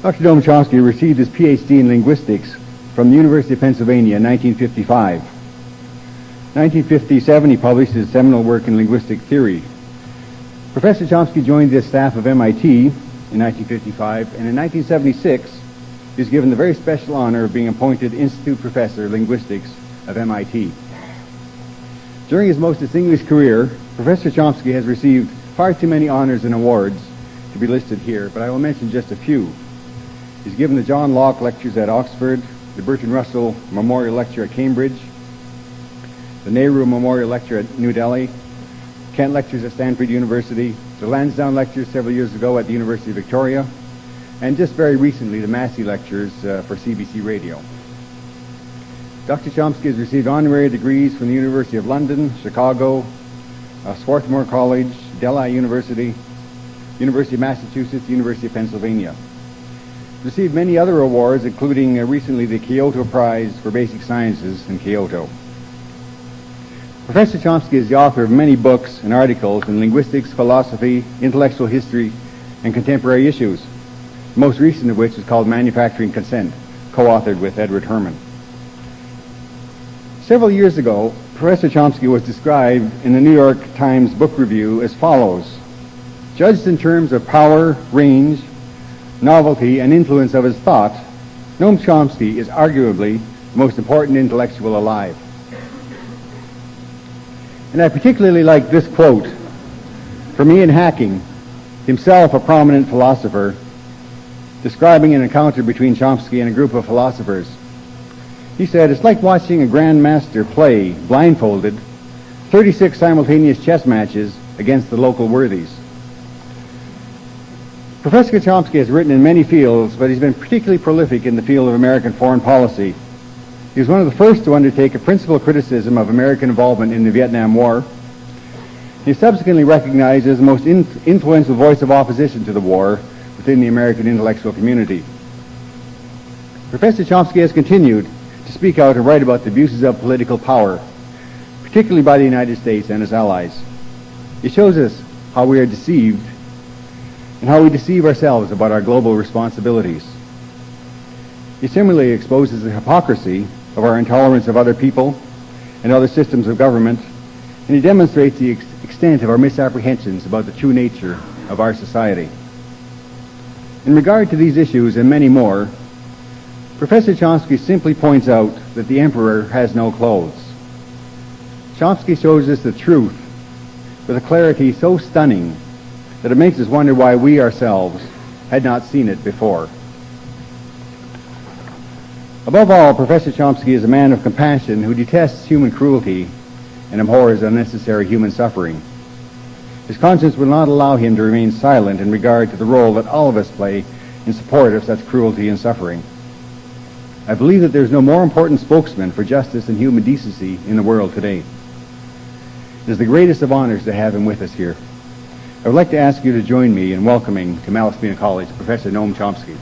Dr. Noam Chomsky received his PhD in linguistics from the University of Pennsylvania in 1955. In 1957, he published his seminal work in linguistic theory. Professor Chomsky joined the staff of MIT in 1955, and in 1976, he was given the very special honor of being appointed Institute Professor of Linguistics of MIT. During his most distinguished career, Professor Chomsky has received far too many honors and awards to be listed here, but I will mention just a few. He's given the John Locke Lectures at Oxford, the Bertrand Russell Memorial Lecture at Cambridge, the Nehru Memorial Lecture at New Delhi, Kent Lectures at Stanford University, the Lansdowne Lectures several years ago at the University of Victoria, and just very recently the Massey Lectures for CBC Radio. Dr. Chomsky has received honorary degrees from the University of London, Chicago, Swarthmore College, Delhi University, University of Massachusetts, University of Pennsylvania. Received many other awards, including recently the Kyoto Prize for Basic Sciences in Kyoto. Professor Chomsky is the author of many books and articles in linguistics, philosophy, intellectual history, and contemporary issues, the most recent of which is called Manufacturing Consent, co-authored with Edward Herman. Several years ago, Professor Chomsky was described in the New York Times Book Review as follows: judged in terms of power, range, novelty, and influence of his thought, Noam Chomsky is arguably the most important intellectual alive. And I particularly like this quote from Ian Hacking, himself a prominent philosopher, describing an encounter between Chomsky and a group of philosophers. He said, "It's like watching a grandmaster play, blindfolded, 36 simultaneous chess matches against the local worthies." Professor Chomsky has written in many fields, but he's been particularly prolific in the field of American foreign policy. He was one of the first to undertake a principal criticism of American involvement in the Vietnam War. He is subsequently recognized as the most influential voice of opposition to the war within the American intellectual community. Professor Chomsky has continued to speak out and write about the abuses of political power, particularly by the United States and its allies. It shows us how we are deceived and how we deceive ourselves about our global responsibilities. He similarly exposes the hypocrisy of our intolerance of other people and other systems of government, and he demonstrates the extent of our misapprehensions about the true nature of our society. In regard to these issues and many more, Professor Chomsky simply points out that the emperor has no clothes. Chomsky shows us the truth with a clarity so stunning that it makes us wonder why we ourselves had not seen it before. Above all, Professor Chomsky is a man of compassion who detests human cruelty and abhors unnecessary human suffering. His conscience will not allow him to remain silent in regard to the role that all of us play in support of such cruelty and suffering. I believe that there is no more important spokesman for justice and human decency in the world today. It is the greatest of honors to have him with us here. I would like to ask you to join me in welcoming to Malaspina College Professor Noam Chomsky.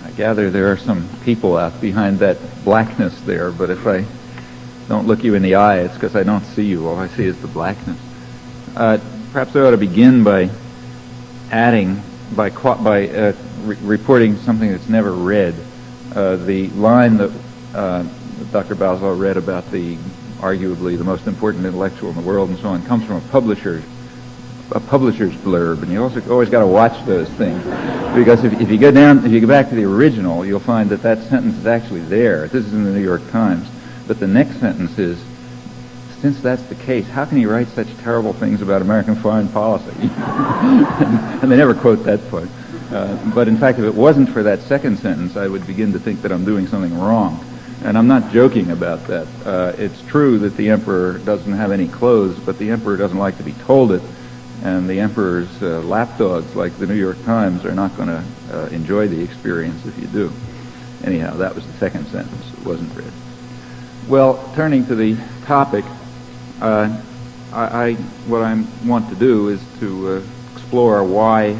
I gather there are some people out behind that blackness there, but if I don't look you in the eye, it's because I don't see you. All I see is the blackness. Perhaps I ought to begin by reporting something that's never read. The line that Dr. Balzow read about the arguably the most important intellectual in the world and so on comes from a publisher's blurb, and you also always got to watch those things, because if you go back to the original, you'll find that sentence is actually there. This is in the New York Times, but the next sentence is, since that's the case, how can he write such terrible things about American foreign policy? And they never quote that part. But in fact, if it wasn't for that second sentence, I would begin to think that I'm doing something wrong. And I'm not joking about that. It's true that the emperor doesn't have any clothes, but the emperor doesn't like to be told it. And the emperor's lapdogs, like the New York Times, are not going to enjoy the experience if you do. Anyhow, that was the second sentence. It wasn't read. Well, turning to the topic, what I want to do is to explore why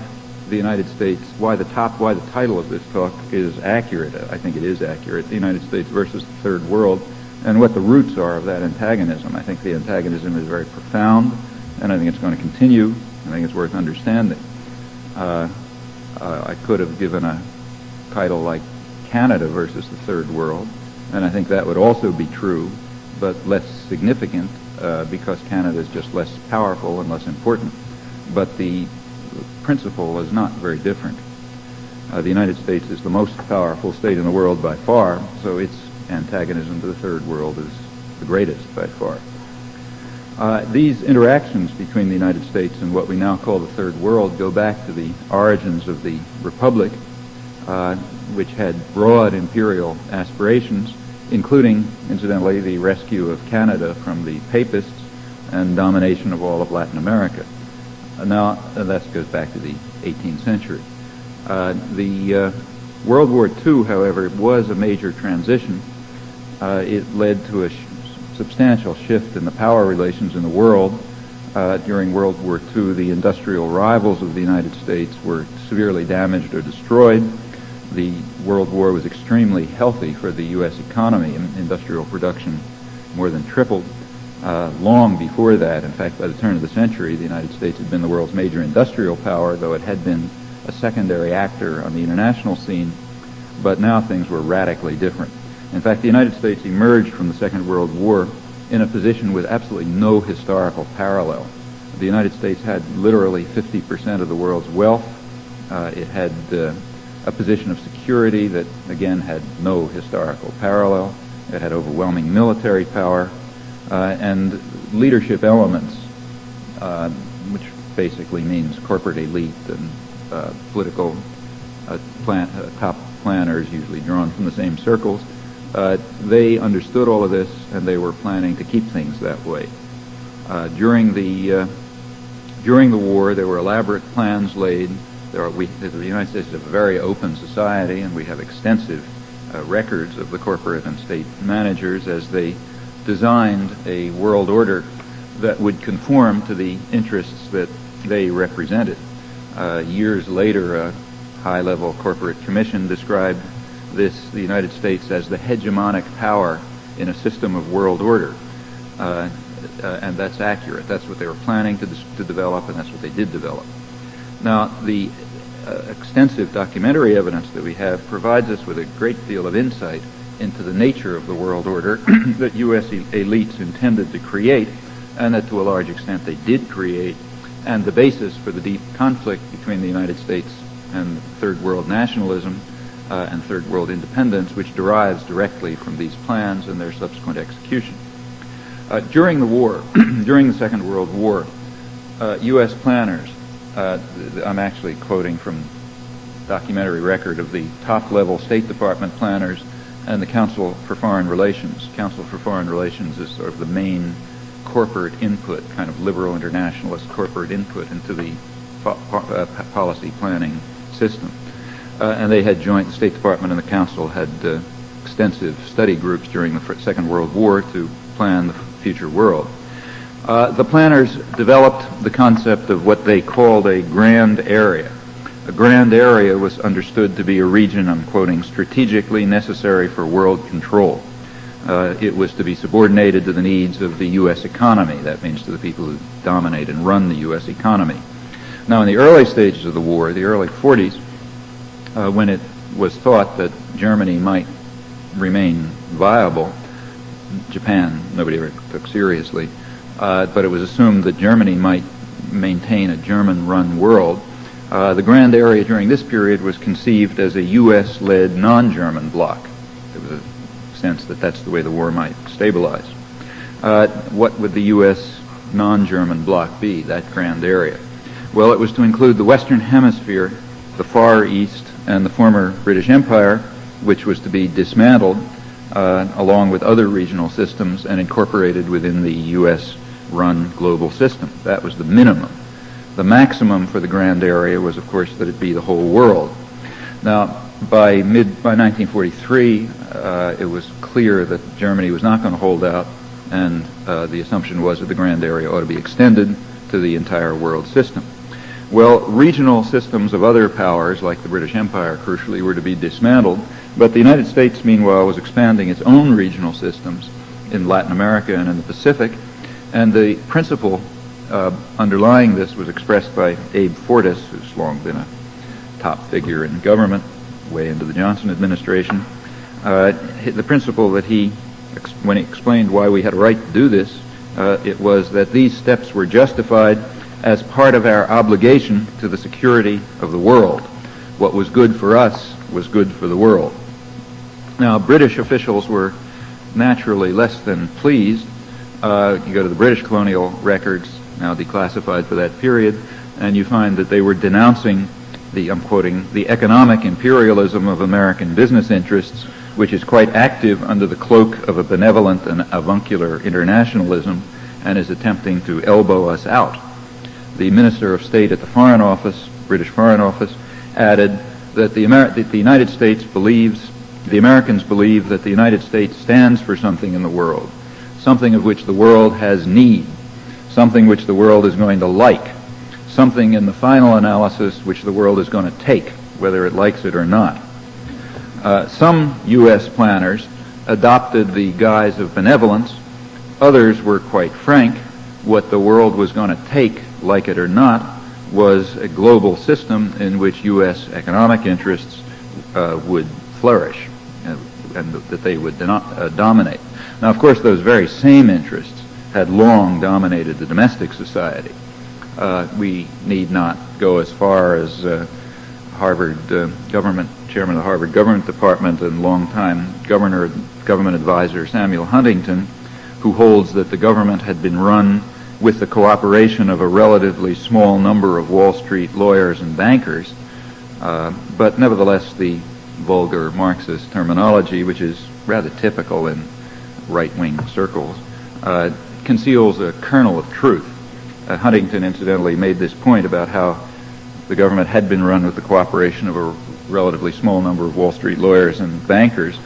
the United States, why the title of this talk is accurate. I think it is accurate. The United States versus the Third World, and what the roots are of that antagonism. I think the antagonism is very profound, and I think it's going to continue. I think it's worth understanding. I could have given a title like Canada versus the Third World, and I think that would also be true, but less significant because Canada is just less powerful and less important. But the principle is not very different. The United States is the most powerful state in the world by far, so its antagonism to the Third World is the greatest by far. These interactions between the United States and what we now call the Third World go back to the origins of the Republic, which had broad imperial aspirations, including, incidentally, the rescue of Canada from the Papists and domination of all of Latin America. Now, that goes back to the 18th century. The World War II, however, was a major transition. It led to a substantial shift in the power relations in the world. During World War II, the industrial rivals of the United States were severely damaged or destroyed. The World War was extremely healthy for the U.S. economy, and industrial production more than tripled. Long before that, in fact, by the turn of the century, the United States had been the world's major industrial power, though it had been a secondary actor on the international scene, but now things were radically different. In fact, the United States emerged from the Second World War in a position with absolutely no historical parallel. The United States had literally 50% of the world's wealth. It had a position of security that, again, had no historical parallel. It had overwhelming military power and leadership elements, which basically means corporate elite and political top planners, usually drawn from the same circles. They understood all of this, and they were planning to keep things that way. During the war, there were elaborate plans laid. The United States is a very open society, and we have extensive records of the corporate and state managers as they designed a world order that would conform to the interests that they represented. Years later, a high-level corporate commission described the United States as the hegemonic power in a system of world order. And that's accurate. That's what they were planning to develop, and that's what they did develop. Now, the extensive documentary evidence that we have provides us with a great deal of insight into the nature of the world order that U.S. elites intended to create, and that to a large extent they did create, and the basis for the deep conflict between the United States and Third World nationalism and Third World independence, which derives directly from these plans and their subsequent execution. During the war, during the Second World War, U.S. planners, I'm actually quoting from documentary record of the top-level State Department planners and the Council for Foreign Relations. Council for Foreign Relations is sort of the main corporate input, kind of liberal internationalist corporate input into the policy planning system. And they had joint, the State Department and the Council had extensive study groups during the Second World War to plan the future world. The planners developed the concept of what they called a grand area. A grand area was understood to be a region, I'm quoting, strategically necessary for world control. It was to be subordinated to the needs of the U.S. economy. That means to the people who dominate and run the U.S. economy. Now, in the early stages of the war, the early 40s, when it was thought that Germany might remain viable, Japan nobody ever took seriously, but it was assumed that Germany might maintain a German-run world. The grand area during this period was conceived as a U.S.-led non-German bloc. There was a sense that that's the way the war might stabilize. What would the U.S. non-German bloc be, that grand area? Well, it was to include the Western Hemisphere, the Far East, and the former British Empire, which was to be dismantled along with other regional systems and incorporated within the U.S.-run global system. That was the minimum. The maximum for the grand area was, of course, that it be the whole world. Now, by 1943, it was clear that Germany was not going to hold out, and the assumption was that the grand area ought to be extended to the entire world system. Well, regional systems of other powers, like the British Empire, crucially, were to be dismantled, but the United States, meanwhile, was expanding its own regional systems in Latin America and in the Pacific, and the principle underlying this was expressed by Abe Fortas, who's long been a top figure in government, way into the Johnson administration. The principle that when he explained why we had a right to do this, it was that these steps were justified as part of our obligation to the security of the world. What was good for us was good for the world. Now, British officials were naturally less than pleased. You go to the British colonial records, now declassified for that period, and you find that they were denouncing I'm quoting, the economic imperialism of American business interests, which is quite active under the cloak of a benevolent and avuncular internationalism and is attempting to elbow us out. The Minister of State at the Foreign Office, British Foreign Office, added that the Americans believe that the United States stands for something in the world, something of which the world has need, something which the world is going to like, something in the final analysis which the world is going to take, whether it likes it or not. Some U.S. planners adopted the guise of benevolence. Others were quite frank. What the world was going to take, like it or not, was a global system in which U.S. economic interests would flourish and that they would dominate. Now, of course, those very same interests had long dominated the domestic society. We need not go as far as Harvard chairman of the Harvard Government Department and longtime government advisor Samuel Huntington, who holds that the government had been run with the cooperation of a relatively small number of Wall Street lawyers and bankers, but nevertheless the vulgar Marxist terminology, which is rather typical in right-wing circles, conceals a kernel of truth. Huntington, incidentally, made this point about how the government had been run with the cooperation of a relatively small number of Wall Street lawyers and bankers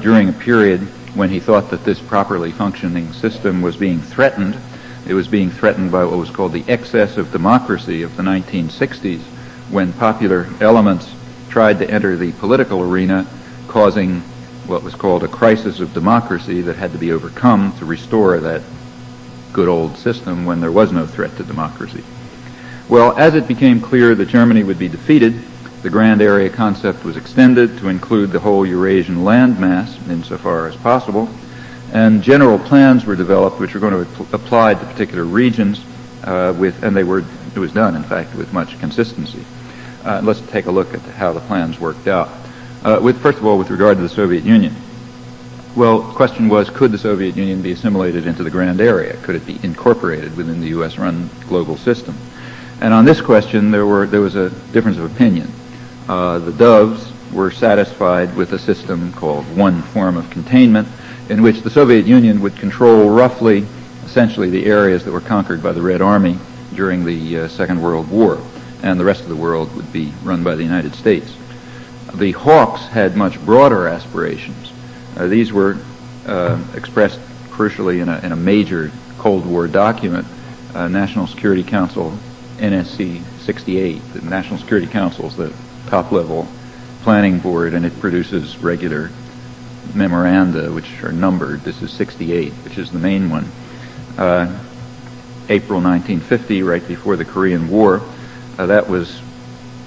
during a period when he thought that this properly functioning system was being threatened. It was being threatened by what was called the excess of democracy of the 1960s, when popular elements tried to enter the political arena, causing what was called a crisis of democracy that had to be overcome to restore that good old system when there was no threat to democracy. Well, as it became clear that Germany would be defeated, the grand area concept was extended to include the whole Eurasian landmass insofar as possible, and general plans were developed which were going to apply to particular regions, it was done, in fact, with much consistency. Let's take a look at how the plans worked out. First of all, with regard to the Soviet Union. Well, the question was, could the Soviet Union be assimilated into the grand area? Could it be incorporated within the U.S.-run global system? And on this question, there was a difference of opinion. The Doves were satisfied with a system called one form of containment, in which the Soviet Union would control roughly, essentially, the areas that were conquered by the Red Army during the Second World War, and the rest of the world would be run by the United States. The Hawks had much broader aspirations. These were expressed crucially in a major Cold War document, National Security Council NSC 68. The National Security Council is the top-level planning board, and it produces regular memoranda which are numbered. This is 68, which is the main one. April 1950, right before the Korean War. That was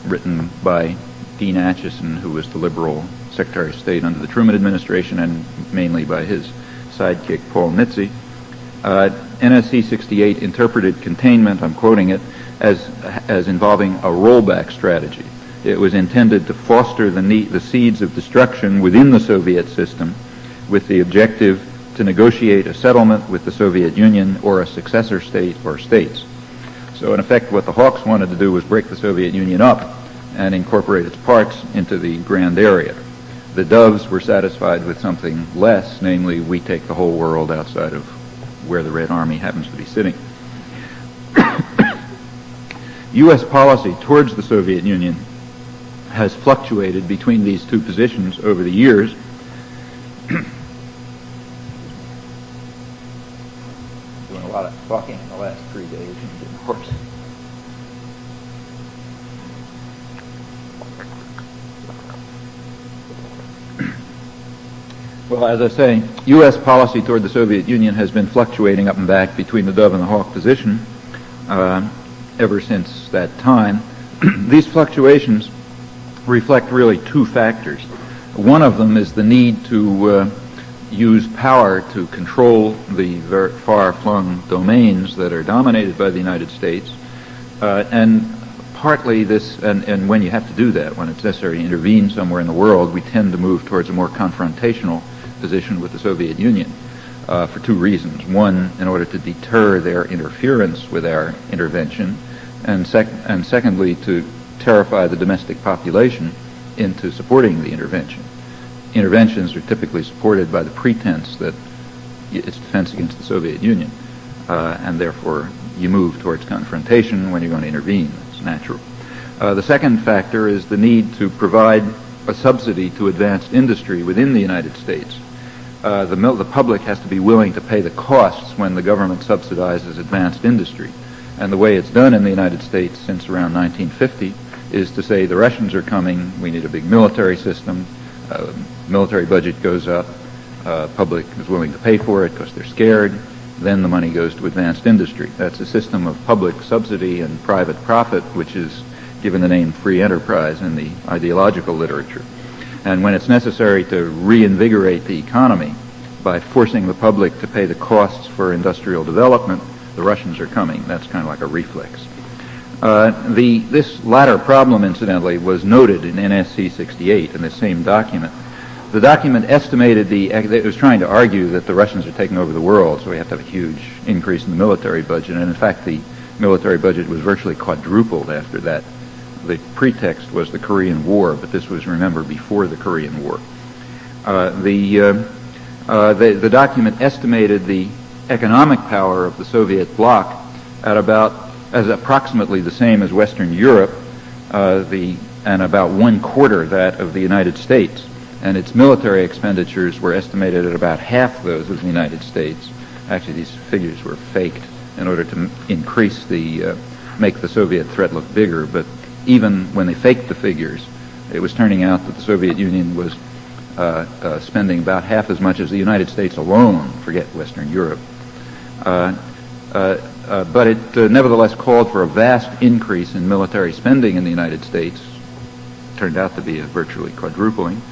written by Dean Acheson, who was the liberal Secretary of State under the Truman administration, and mainly by his sidekick, Paul Nitze. NSC 68 interpreted containment, I'm quoting it, as involving a rollback strategy. It was intended to foster the seeds of destruction within the Soviet system with the objective to negotiate a settlement with the Soviet Union or a successor state or states. So in effect, what the Hawks wanted to do was break the Soviet Union up and incorporate its parts into the grand area. The Doves were satisfied with something less, namely, we take the whole world outside of where the Red Army happens to be sitting. U.S. policy towards the Soviet Union has fluctuated between these two positions over the years. Doing a lot of talking in the last 3 days and getting hoarse. Well, as I say, U.S. policy toward the Soviet Union has been fluctuating up and back between the dove and the hawk position ever since that time. These fluctuations reflect really two factors. One of them is the need to use power to control the very far-flung domains that are dominated by the United States, and partly this, and when you have to do that, when it's necessary to intervene somewhere in the world, we tend to move towards a more confrontational position with the Soviet Union for two reasons. One, in order to deter their interference with our intervention, and secondly, to terrify the domestic population into supporting the intervention. Interventions are typically supported by the pretense that it's defense against the Soviet Union, and therefore you move towards confrontation when you're going to intervene. It's natural. The second factor is the need to provide a subsidy to advanced industry within the United States. The public has to be willing to pay the costs when the government subsidizes advanced industry. And the way it's done in the United States since around 1950 is to say the Russians are coming, we need a big military system, military budget goes up, public is willing to pay for it because they're scared, then the money goes to advanced industry. That's a system of public subsidy and private profit, which is given the name free enterprise in the ideological literature. And when it's necessary to reinvigorate the economy by forcing the public to pay the costs for industrial development, the Russians are coming. That's kind of like a reflex. This latter problem, incidentally, was noted in NSC 68 in the same document. The document estimated it was trying to argue that the Russians are taking over the world, so we have to have a huge increase in the military budget. And in fact, the military budget was virtually quadrupled after that. The pretext was the Korean War, but this was, remember, before the Korean War. The document estimated the economic power of the Soviet bloc as approximately the same as Western Europe, and about 1/4 that of the United States. And its military expenditures were estimated at about half those of the United States. Actually, these figures were faked in order to make the Soviet threat look bigger, but even when they faked the figures, it was turning out that the Soviet Union was spending about half as much as the United States alone, forget Western Europe. But it nevertheless called for a vast increase in military spending in the United States. Turned out to be a virtually quadrupling.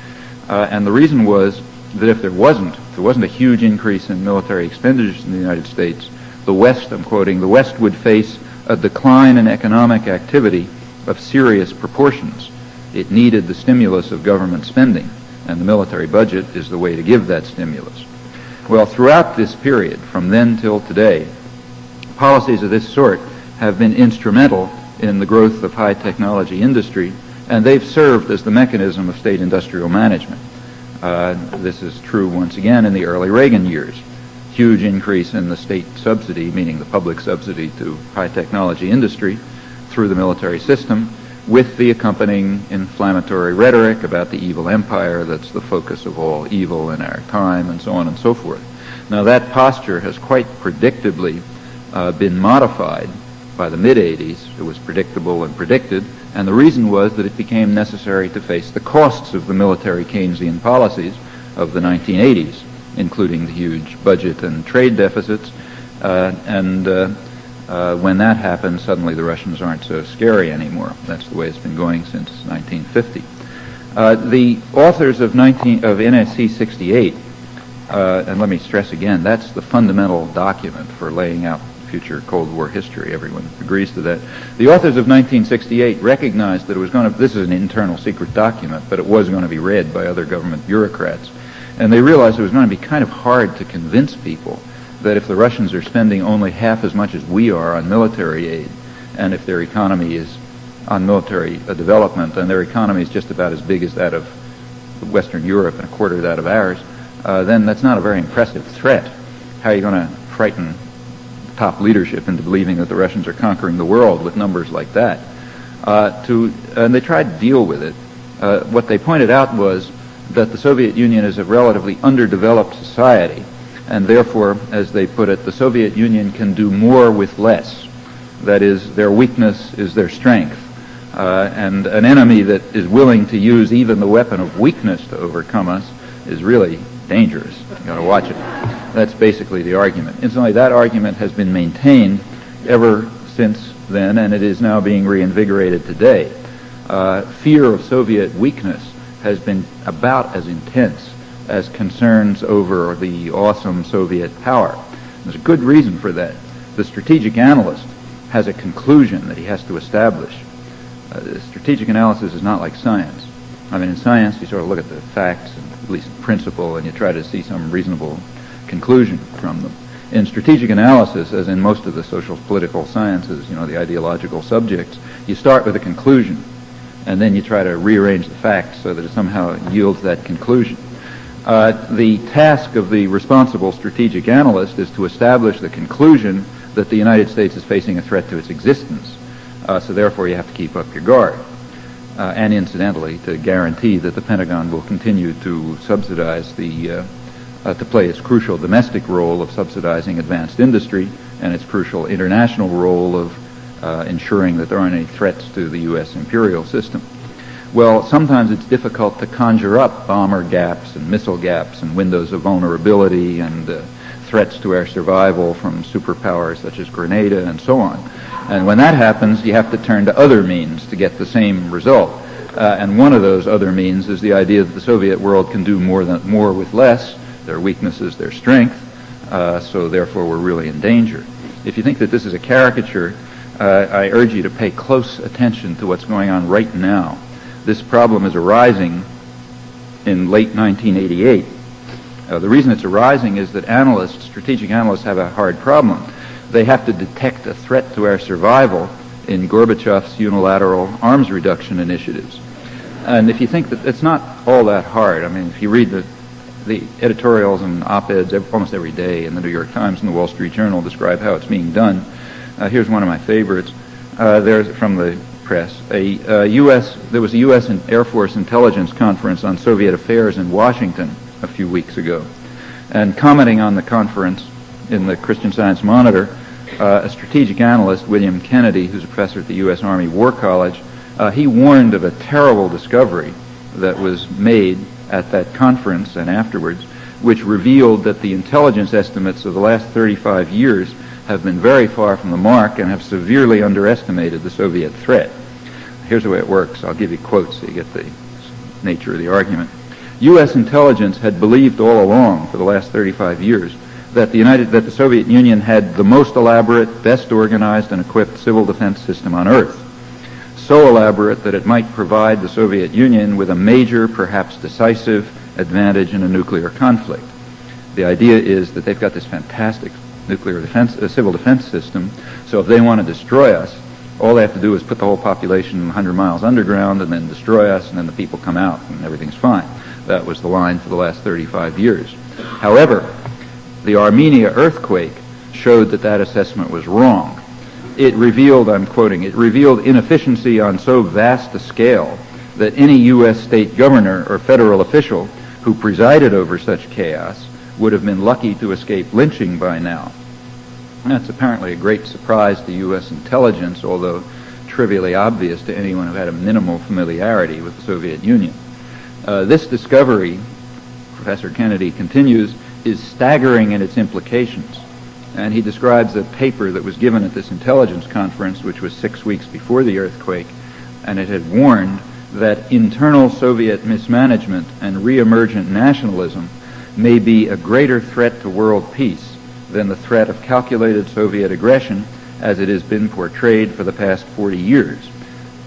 And the reason was that if there wasn't a huge increase in military expenditures in the United States, the West, I'm quoting, the West would face a decline in economic activity of serious proportions. It needed the stimulus of government spending, and the military budget is the way to give that stimulus. Well, throughout this period, from then till today, policies of this sort have been instrumental in the growth of high technology industry, and they've served as the mechanism of state industrial management. This is true once again in the early Reagan years. Huge increase in the state subsidy, meaning the public subsidy to high technology industry through the military system, with the accompanying inflammatory rhetoric about the evil empire that's the focus of all evil in our time, and so on and so forth. Now that posture has quite predictably been modified by the mid-'80s. It was predictable and predicted, and the reason was that it became necessary to face the costs of the military Keynesian policies of the 1980s, including the huge budget and trade deficits, when that happens, suddenly the Russians aren't so scary anymore. That's the way it's been going since 1950. The authors of NSC 68, and let me stress again, that's the fundamental document for laying out future Cold War history. Everyone agrees to that. The authors of 1968 recognized that it was this is an internal secret document, but it was going to be read by other government bureaucrats. And they realized it was going to be kind of hard to convince people that if the Russians are spending only half as much as we are on military aid, and if their economy is on military development, and their economy is just about as big as that of Western Europe and a quarter that of ours, then that's not a very impressive threat. How are you going to frighten top leadership into believing that the Russians are conquering the world with numbers like that? And they tried to deal with it. What they pointed out was that the Soviet Union is a relatively underdeveloped society, and therefore, as they put it, the Soviet Union can do more with less. That is, their weakness is their strength. And an enemy that is willing to use even the weapon of weakness to overcome us is really dangerous. You got to watch it. That's basically the argument. Incidentally, that argument has been maintained ever since then, and it is now being reinvigorated today. Fear of Soviet weakness has been about as intense as concerns over the awesome Soviet power. There's a good reason for that. The strategic analyst has a conclusion that he has to establish. Strategic analysis is not like science. I mean, in science, you sort of look at the facts, and at least principle, and you try to see some reasonable conclusion from them. In strategic analysis, as in most of the social political sciences, the ideological subjects, you start with a conclusion, and then you try to rearrange the facts so that it somehow yields that conclusion. The task of the responsible strategic analyst is to establish the conclusion that the United States is facing a threat to its existence. So therefore you have to keep up your guard. And incidentally, to guarantee that the Pentagon will continue to subsidize to play its crucial domestic role of subsidizing advanced industry and its crucial international role of ensuring that there aren't any threats to the U.S. imperial system. Well, sometimes it's difficult to conjure up bomber gaps and missile gaps and windows of vulnerability and threats to our survival from superpowers such as Grenada and so on. And when that happens, you have to turn to other means to get the same result. And one of those other means is the idea that the Soviet world can do more with less, their weaknesses, their strength, so therefore we're really in danger. If you think that this is a caricature, I urge you to pay close attention to what's going on right now. This problem is arising in late 1988. The reason it's arising is that strategic analysts have a hard problem. They have to detect a threat to our survival in Gorbachev's unilateral arms reduction initiatives. And if you think that it's not all that hard, I mean, if you read the editorials and op-eds almost every day in the New York Times and the Wall Street Journal describe how it's being done. Here's one of my favorites. There's from the press. There was a U.S. Air Force intelligence conference on Soviet affairs in Washington a few weeks ago. And commenting on the conference in the Christian Science Monitor, a strategic analyst, William Kennedy, who's a professor at the U.S. Army War College, he warned of a terrible discovery that was made at that conference and afterwards, which revealed that the intelligence estimates of the last 35 years have been very far from the mark and have severely underestimated the Soviet threat. Here's the way it works. I'll give you quotes so you get the nature of the argument. U.S. intelligence had believed all along for the last 35 years that the Soviet Union had the most elaborate, best organized and equipped civil defense system on Earth. So elaborate that it might provide the Soviet Union with a major, perhaps decisive, advantage in a nuclear conflict. The idea is that they've got this fantastic civil defense system, so if they want to destroy us, all they have to do is put the whole population 100 miles underground and then destroy us, and then the people come out and everything's fine. That was the line for the last 35 years. However, the Armenia earthquake showed that assessment was wrong. It revealed, I'm quoting, it revealed inefficiency on so vast a scale that any U.S. state governor or federal official who presided over such chaos would have been lucky to escape lynching by now. That's apparently a great surprise to U.S. intelligence, although trivially obvious to anyone who had a minimal familiarity with the Soviet Union. This discovery, Professor Kennedy continues, is staggering in its implications. And he describes a paper that was given at this intelligence conference, which was 6 weeks before the earthquake, and it had warned that internal Soviet mismanagement and re-emergent nationalism may be a greater threat to world peace than the threat of calculated Soviet aggression as it has been portrayed for the past 40 years.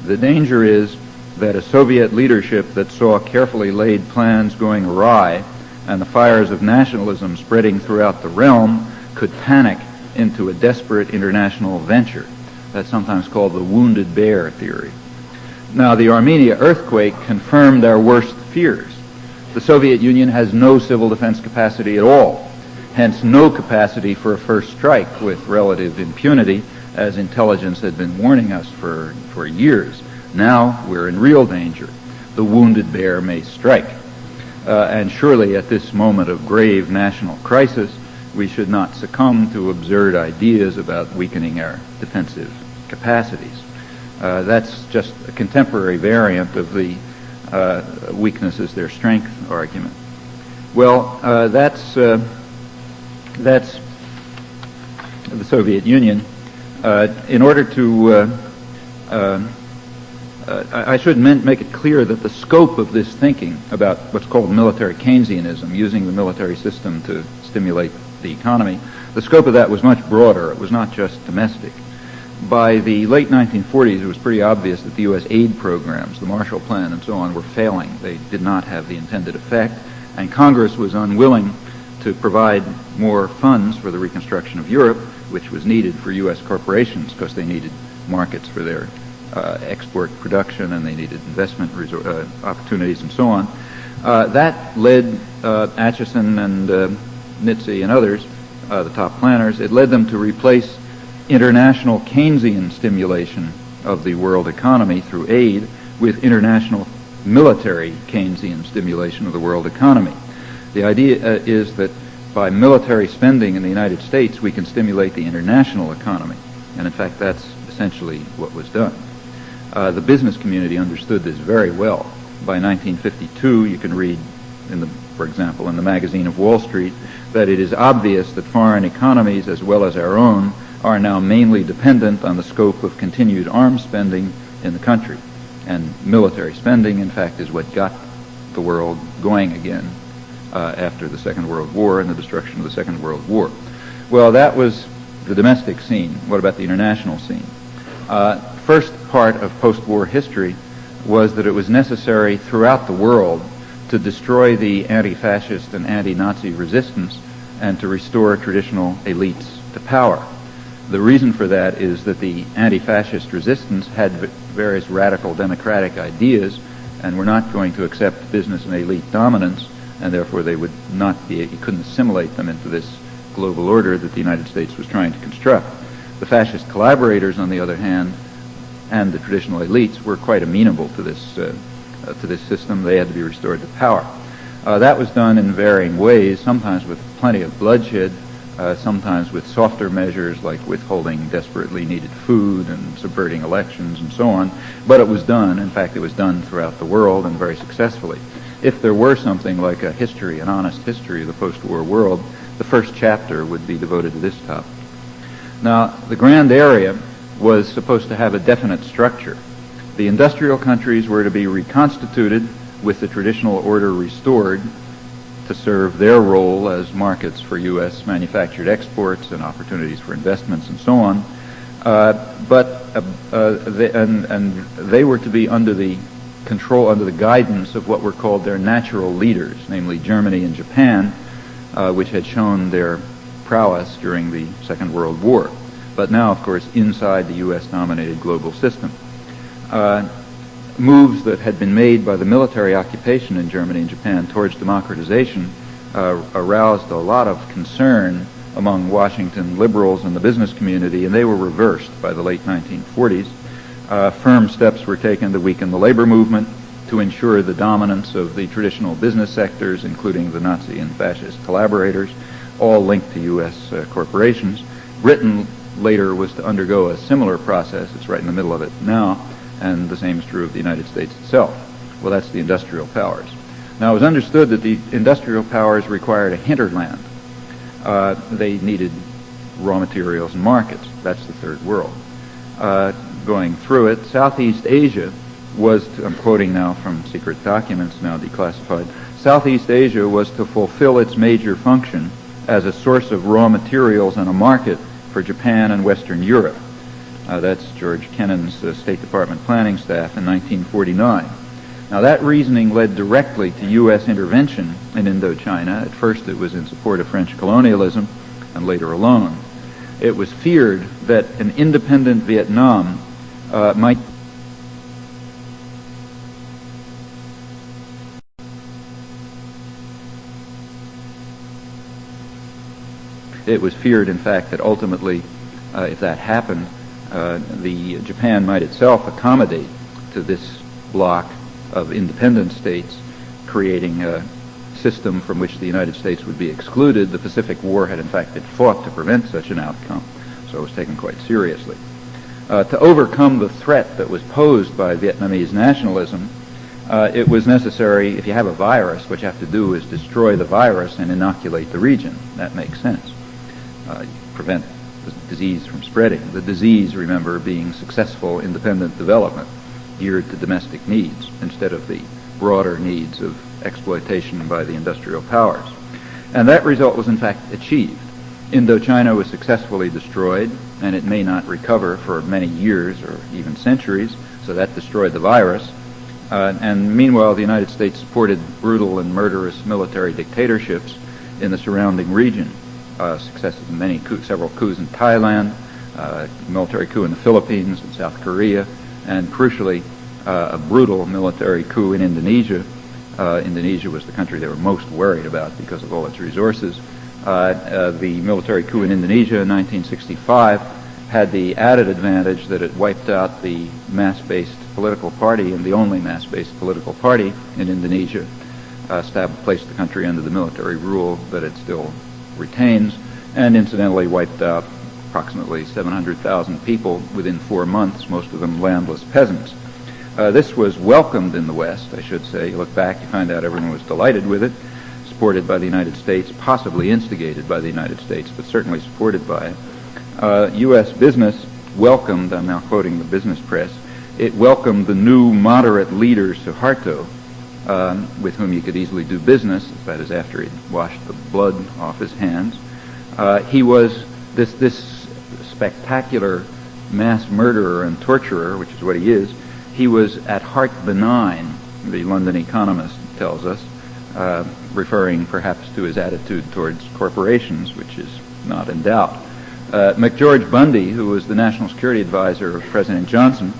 The danger is that a Soviet leadership that saw carefully laid plans going awry and the fires of nationalism spreading throughout the realm could panic into a desperate international venture. That's sometimes called the wounded bear theory. Now, the Armenia earthquake confirmed our worst fears. The Soviet Union has no civil defense capacity at all, hence no capacity for a first strike with relative impunity, as intelligence had been warning us for years. Now we're in real danger. The wounded bear may strike. And surely at this moment of grave national crisis, we should not succumb to absurd ideas about weakening our defensive capacities. That's just a contemporary variant of the weakness is their strength argument. Well, that's the Soviet Union. In order to, I should make it clear that the scope of this thinking about what's called military Keynesianism, using the military system to stimulate the economy, the scope of that was much broader. It was not just domestic. By the late 1940s, it was pretty obvious that the U.S. aid programs, the Marshall Plan and so on, were failing. They did not have the intended effect, and Congress was unwilling to provide more funds for the reconstruction of Europe, which was needed for U.S. corporations because they needed markets for their export production and they needed investment opportunities and so on. That led Atchison and Nitze and others, the top planners, it led them to replace international Keynesian stimulation of the world economy through aid with international military Keynesian stimulation of the world economy. The idea is that by military spending in the United States, we can stimulate the international economy. And in fact, that's essentially what was done. The business community understood this very well. By 1952, you can read, for example, in the magazine of Wall Street, that it is obvious that foreign economies, as well as our own, are now mainly dependent on the scope of continued arms spending in the country. And military spending, in fact, is what got the world going again after the Second World War and the destruction of the Second World War. Well, that was the domestic scene. What about the international scene? First part of post-war history was that it was necessary throughout the world to destroy the anti-fascist and anti-Nazi resistance and to restore traditional elites to power. The reason for that is that the anti-fascist resistance had various radical democratic ideas and were not going to accept business and elite dominance, and therefore they would not be, you couldn't assimilate them into this global order that the United States was trying to construct. The fascist collaborators, on the other hand, and the traditional elites were quite amenable to this system. They had to be restored to power. That was done in varying ways, sometimes with plenty of bloodshed, sometimes with softer measures like withholding desperately needed food and subverting elections and so on. But it was done. In fact, it was done throughout the world and very successfully. If there were something like a history, an honest history of the post-war world, the first chapter would be devoted to this topic. Now, the grand area was supposed to have a definite structure. The industrial countries were to be reconstituted with the traditional order restored to serve their role as markets for U.S. manufactured exports and opportunities for investments and so on. They were to be under the control, under the guidance of what were called their natural leaders, namely Germany and Japan, which had shown their prowess during the Second World War. But now, of course, inside the U.S.-dominated global system. Moves that had been made by the military occupation in Germany and Japan towards democratization aroused a lot of concern among Washington liberals and the business community, and they were reversed by the late 1940s. Firm steps were taken to weaken the labor movement, to ensure the dominance of the traditional business sectors, including the Nazi and fascist collaborators, all linked to U.S. corporations. Britain later was to undergo a similar process. It's right in the middle of it now, and the same is true of the United States itself. Well, that's the industrial powers. Now, it was understood that the industrial powers required a hinterland. They needed raw materials and markets. That's the third world. Going through it, Southeast Asia was, I'm quoting now from secret documents, now declassified, Southeast Asia was to fulfill its major function as a source of raw materials and a market for Japan and Western Europe. That's George Kennan's State Department planning staff in 1949. Now, that reasoning led directly to U.S. intervention in Indochina. At first, it was in support of French colonialism, and later alone. It was feared that an independent Vietnam might It was feared, in fact, that ultimately, if that happened, Japan might itself accommodate to this bloc of independent states, creating a system from which the United States would be excluded. The Pacific War had, in fact, been fought to prevent such an outcome, so it was taken quite seriously. To overcome the threat that was posed by Vietnamese nationalism, it was necessary, if you have a virus, what you have to do is destroy the virus and inoculate the region. That makes sense. Prevent the disease from spreading. The disease, remember, being successful independent development geared to domestic needs instead of the broader needs of exploitation by the industrial powers. And that result was in fact achieved. Indochina was successfully destroyed, and it may not recover for many years or even centuries, so that destroyed the virus. And meanwhile, the United States supported brutal and murderous military dictatorships in the surrounding region. Successes in several coups in Thailand, military coup in the Philippines and South Korea, and crucially, a brutal military coup in Indonesia. Indonesia was the country they were most worried about because of all its resources. The military coup in Indonesia in 1965 had the added advantage that it wiped out the mass-based political party, and the only mass-based political party in Indonesia, placed the country under the military rule that it still retains, and incidentally wiped out approximately 700,000 people within 4 months, most of them landless peasants. This was welcomed in the West, I should say. You look back, you find out everyone was delighted with it, supported by the United States, possibly instigated by the United States, but certainly supported by it. U.S. business welcomed, I'm now quoting the business press, it welcomed the new moderate leader Suharto, with whom you could easily do business, that is after he'd washed the blood off his hands. He was this spectacular mass murderer and torturer, which is what he is. He was at heart benign, the London Economist tells us, referring perhaps to his attitude towards corporations, which is not in doubt. McGeorge Bundy, who was the national security advisor of President Johnson,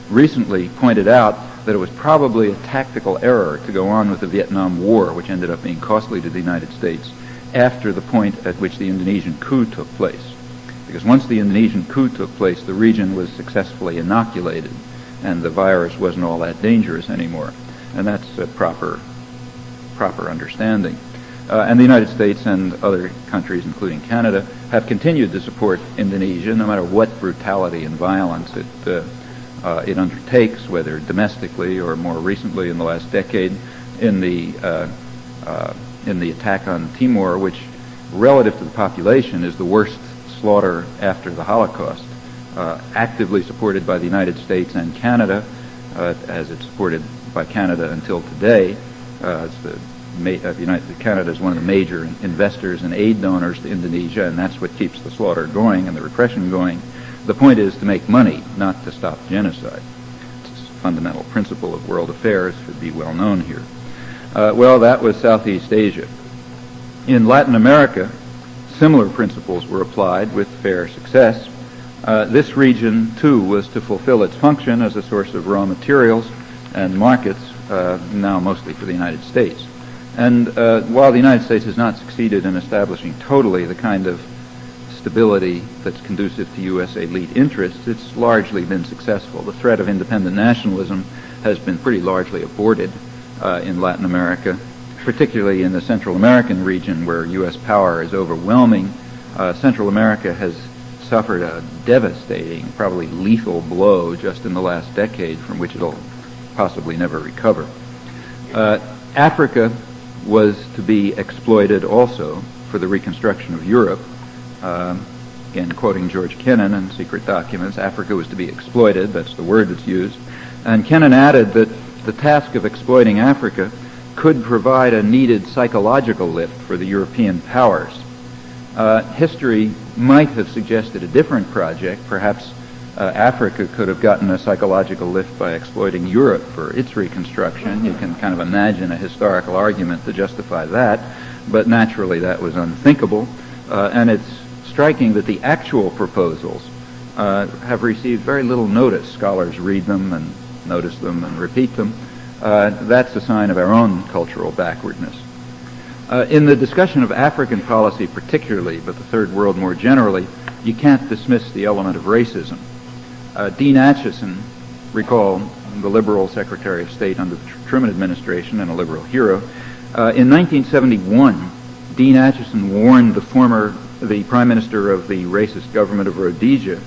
recently pointed out that it was probably a tactical error to go on with the Vietnam War, which ended up being costly to the United States, after the point at which the Indonesian coup took place. Because once the Indonesian coup took place, the region was successfully inoculated, and the virus wasn't all that dangerous anymore. And that's a proper understanding. And the United States and other countries, including Canada, have continued to support Indonesia, no matter what brutality and violence it undertakes, whether domestically or more recently in the last decade, in the attack on Timor, which, relative to the population, is the worst slaughter after the Holocaust. Actively supported by the United States and Canada, as it's supported by Canada until today. Canada is one of the major investors and aid donors to Indonesia, and that's what keeps the slaughter going and the repression going. The point is to make money, not to stop genocide. It's a fundamental principle of world affairs, should be well known here. Well, that was Southeast Asia. In Latin America, similar principles were applied with fair success. This region, too, was to fulfill its function as a source of raw materials and markets, now mostly for the United States. And while the United States has not succeeded in establishing totally the kind of stability that's conducive to U.S. elite interests, it's largely been successful. The threat of independent nationalism has been pretty largely aborted in Latin America, particularly in the Central American region where U.S. power is overwhelming. Central America has suffered a devastating, probably lethal blow just in the last decade from which it'll possibly never recover. Africa was to be exploited also for the reconstruction of Europe. Again, quoting George Kennan in Secret Documents, Africa was to be exploited, that's the word that's used. And Kennan added that the task of exploiting Africa could provide a needed psychological lift for the European powers. History might have suggested a different project. Perhaps Africa could have gotten a psychological lift by exploiting Europe for its reconstruction. You can kind of imagine a historical argument to justify that, but naturally that was unthinkable. And it's striking that the actual proposals have received very little notice. Scholars read them and notice them and repeat them. That's a sign of our own cultural backwardness. In the discussion of African policy particularly, but the Third World more generally, you can't dismiss the element of racism. Dean Acheson, recall the Liberal Secretary of State under the Truman administration and a liberal hero, in 1971, Dean Acheson warned the Prime Minister of the racist government of Rhodesia,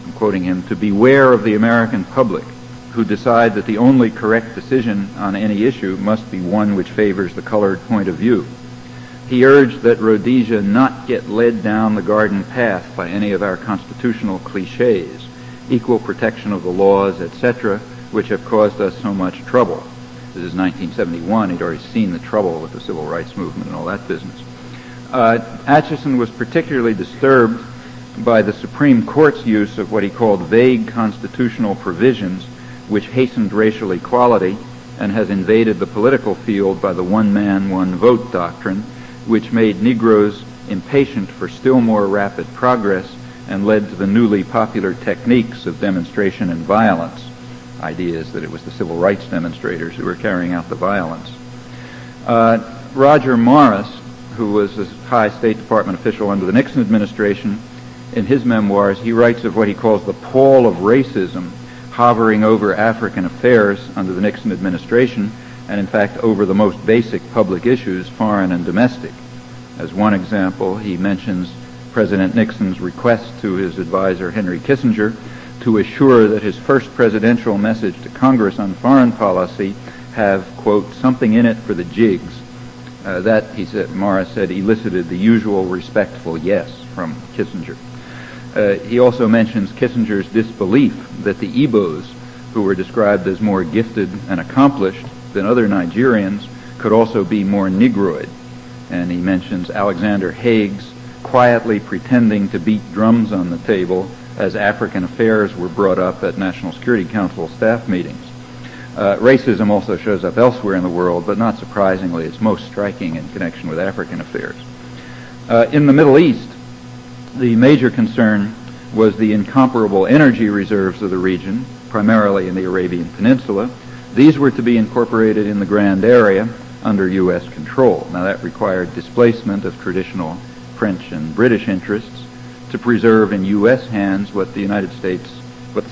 I'm quoting him, to beware of the American public who decide that the only correct decision on any issue must be one which favors the colored point of view. He urged that Rhodesia not get led down the garden path by any of our constitutional cliches, equal protection of the laws, etc., which have caused us so much trouble. This is 1971. He'd already seen the trouble with the civil rights movement and all that business. Acheson was particularly disturbed by the Supreme Court's use of what he called vague constitutional provisions which hastened racial equality and has invaded the political field by the one-man, one-vote doctrine, which made Negroes impatient for still more rapid progress and led to the newly popular techniques of demonstration and violence. Idea is that it was the civil rights demonstrators who were carrying out the violence. Roger Morris, who was a high State Department official under the Nixon administration, in his memoirs, he writes of what he calls the pall of racism hovering over African affairs under the Nixon administration, and in fact over the most basic public issues, foreign and domestic. As one example, he mentions President Nixon's request to his advisor Henry Kissinger to assure that his first presidential message to Congress on foreign policy have, quote, something in it for the jigs. That, he said, Morris said, elicited the usual respectful yes from Kissinger. He also mentions Kissinger's disbelief that the Igbos, who were described as more gifted and accomplished than other Nigerians, could also be more Negroid. And he mentions Alexander Haig's quietly pretending to beat drums on the table as African affairs were brought up at National Security Council staff meetings. Racism also shows up elsewhere in the world, but not surprisingly, it's most striking in connection with African affairs. In the Middle East, the major concern was the incomparable energy reserves of the region, primarily in the Arabian Peninsula. These were to be incorporated in the Grand Area under U.S. control. Now that required displacement of traditional French and British interests to preserve in U.S. hands what the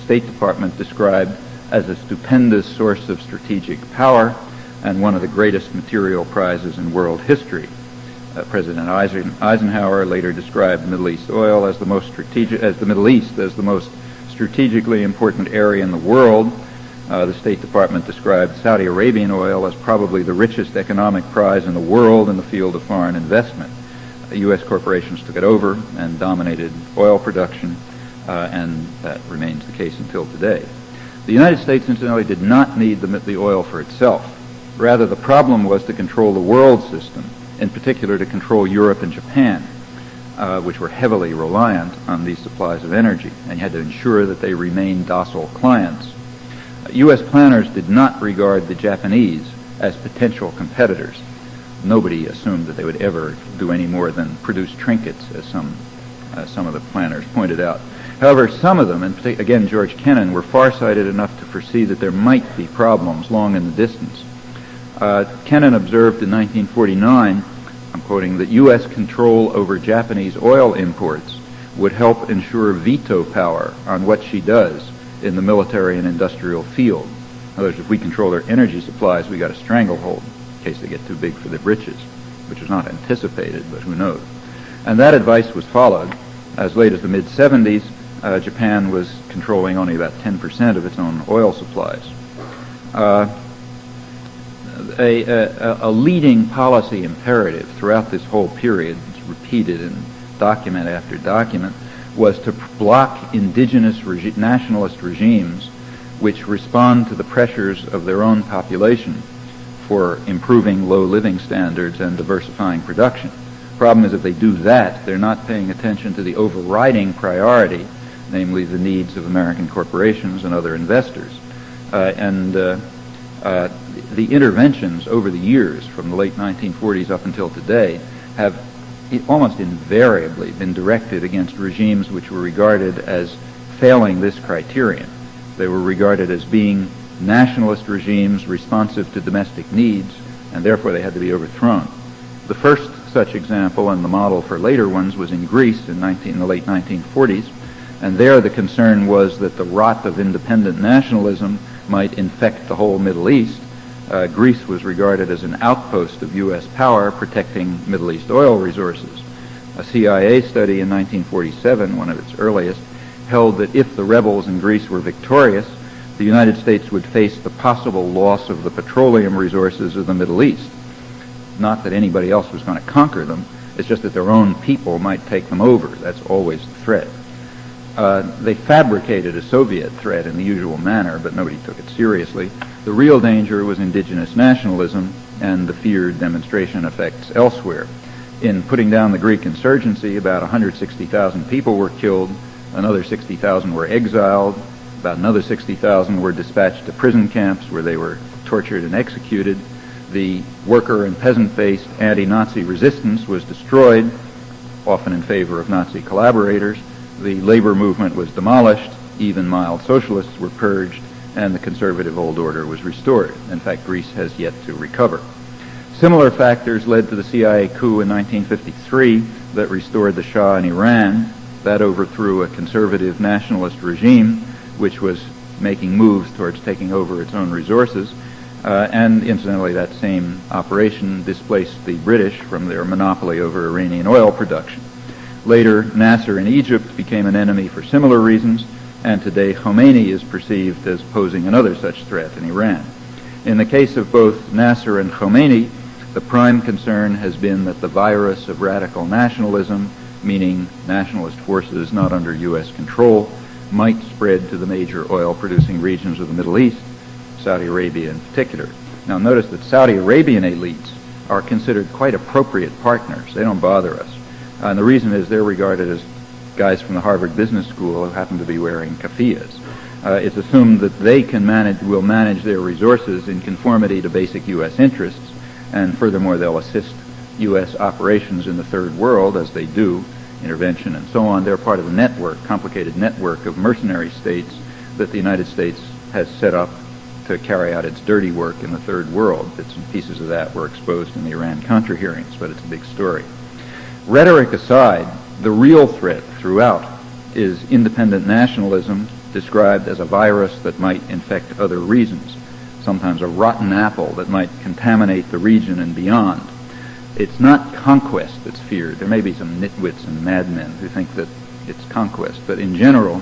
State Department described as a stupendous source of strategic power and one of the greatest material prizes in world history. President Eisenhower later described Middle East oil as the Middle East as the most strategically important area in the world. The State Department described Saudi Arabian oil as probably the richest economic prize in the world in the field of foreign investment. U.S. corporations took it over and dominated oil production, and that remains the case until today. The United States, incidentally, did not need the oil for itself. Rather, the problem was to control the world system, in particular to control Europe and Japan, which were heavily reliant on these supplies of energy, and you had to ensure that they remained docile clients. U.S. planners did not regard the Japanese as potential competitors. Nobody assumed that they would ever do any more than produce trinkets, as some of the planners pointed out. However, some of them, and again George Kennan, were farsighted enough to foresee that there might be problems long in the distance. Kennan observed in 1949, I'm quoting, that U.S. control over Japanese oil imports would help ensure veto power on what she does in the military and industrial field. In other words, if we control their energy supplies, we got a stranglehold in case they get too big for the britches, which was not anticipated, but who knows. And that advice was followed. As late as the mid-70s, Japan was controlling only about 10% of its own oil supplies. A leading policy imperative throughout this whole period, it's repeated in document after document, was to block indigenous nationalist regimes which respond to the pressures of their own population for improving low living standards and diversifying production. The problem is if they do that, they're not paying attention to the overriding priority, namely the needs of American corporations and other investors. The interventions over the years from the late 1940s up until today have almost invariably been directed against regimes which were regarded as failing this criterion. They were regarded as being nationalist regimes responsive to domestic needs, and therefore they had to be overthrown. The first such example and the model for later ones was in Greece in the late 1940s, and there the concern was that the rot of independent nationalism might infect the whole Middle East. Greece was regarded as an outpost of U.S. power protecting Middle East oil resources. A CIA study in 1947, one of its earliest, held that if the rebels in Greece were victorious, the United States would face the possible loss of the petroleum resources of the Middle East. Not that anybody else was going to conquer them, it's just that their own people might take them over. That's always the threat. They fabricated a Soviet threat in the usual manner, but nobody took it seriously. The real danger was indigenous nationalism and the feared demonstration effects elsewhere. In putting down the Greek insurgency, about 160,000 people were killed, another 60,000 were exiled, about another 60,000 were dispatched to prison camps where they were tortured and executed. The worker and peasant-based anti-Nazi resistance was destroyed, often in favor of Nazi collaborators. The labor movement was demolished, even mild socialists were purged, and the conservative old order was restored. In fact, Greece has yet to recover. Similar factors led to the CIA coup in 1953 that restored the Shah in Iran. That overthrew a conservative nationalist regime which was making moves towards taking over its own resources. And incidentally, that same operation displaced the British from their monopoly over Iranian oil production. Later, Nasser in Egypt became an enemy for similar reasons, and today Khomeini is perceived as posing another such threat in Iran. In the case of both Nasser and Khomeini, the prime concern has been that the virus of radical nationalism, meaning nationalist forces not under U.S. control, might spread to the major oil-producing regions of the Middle East, Saudi Arabia in particular. Now notice that Saudi Arabian elites are considered quite appropriate partners. They don't bother us. And the reason is they're regarded as guys from the Harvard Business School who happen to be wearing keffiyehs. It's assumed that they will manage their resources in conformity to basic U.S. interests, and furthermore they'll assist U.S. operations in the third world as they do, intervention and so on. They're part of a network, complicated network of mercenary states that the United States has set up to carry out its dirty work in the third world. Bits and pieces of that were exposed in the Iran-Contra hearings, but it's a big story. Rhetoric aside, the real threat throughout is independent nationalism, described as a virus that might infect other regions, sometimes a rotten apple that might contaminate the region and beyond. It's not conquest that's feared. There may be some nitwits and madmen who think that it's conquest, but in general,